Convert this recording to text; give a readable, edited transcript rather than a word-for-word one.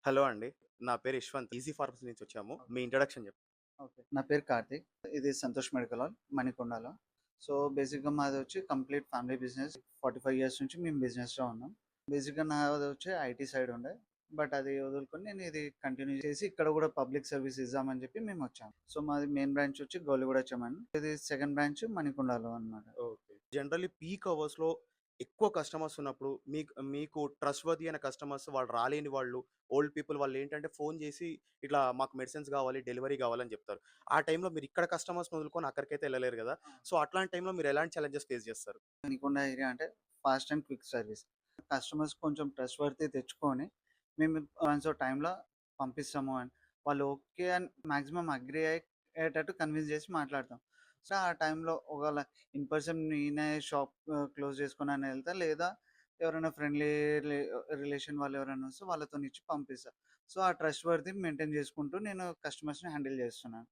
Hello అండి. నా పేరు యశ్వంత్. ఈజీ ఫార్మసీ నుంచి వచ్చాము. మీ ఇంట్రడక్షన్ చెప్పండి. ఓకే. నా పేరు కార్తిక్. ఇది సంతోష్ మెడికల్ హాల్ మణికొండలో. సో, బేసిక్‌గా మాదొచ్చి కంప్లీట్ ఫ్యామిలీ బిజినెస్. 45 ఇయర్స్ నుంచి మేము బిజినెస్‌లో ఉన్నాం. బేసిక్‌గా నాదొచ్చి ఐటీ సైడ్ ఉండే. బట్ అది వదులుకొని నేను ఇది కంటిన్యూ చేసి ఇక్కడ గూడా పబ్లిక్ సర్వీస్ ఇద్దామని చెప్పి మేమొచ్చాం. సో, మాది మెయిన్ బ్రాంచ్ వచ్చి గౌలిగూడ చెమన్. ఇది సెకండ్ బ్రాంచ్ మణికొండలో అన్నమాట. ఓకే. జనరల్లీ పీక్ అవర్స్‌లో ఎక్కువ కస్టమర్స్ ఉన్నప్పుడు మీకు ట్రస్ట్‌వర్తీ అయిన కస్టమర్స్ వాళ్ళు రాలేని వాళ్ళు, ఓల్డ్ పీపుల్ వాళ్ళేంటంటే ఫోను చేసి ఇట్లా మాకు మెడిసిన్స్ కావాలి, డెలివరీ కావాలని చెప్తారు. ఆ టైంలో మీరు ఇక్కడ కస్టమర్స్‌ని వదులుకొని అక్కడికైతే ఎళ్ళలేరు గదా! సో, అట్లాంటి టైంలో మీరు ఎలాంటి ఛాలెంజెస్ ఫేస్ చేస్తారు? మణికొండ ఏరియా అంటే fast and quick service. Customers కొంచెం ట్రస్ట్‌వర్తీ తెచ్చుకొని మేము వన్స్ టైంలో పంపిస్తాము అని వాళ్ళు ఓకే అని మాక్సిమం అగ్రీ అయ్యేటట్టు కన్విన్స్ చేసి మాట్లాడతాం. సో, ఆ టైంలో ఒకవేళ ఇన్ పర్సన్ నేనే షాప్ క్లోజ్ చేసుకొనైనా ఎళ్తా. లేదా ఎవరైనా ఫ్రెండ్లీ రిలేషన్ వాళ్ళు ఎవరైనా వస్తే వాళ్ళతోనిచ్చి పంపిస్తా. సో, ఆ ట్రస్ట్‌వర్తీ మెయింటైన్ చేసుకుంటూ నేను కస్టమర్స్‌ని హ్యాండిల్ చేస్తున్నాను.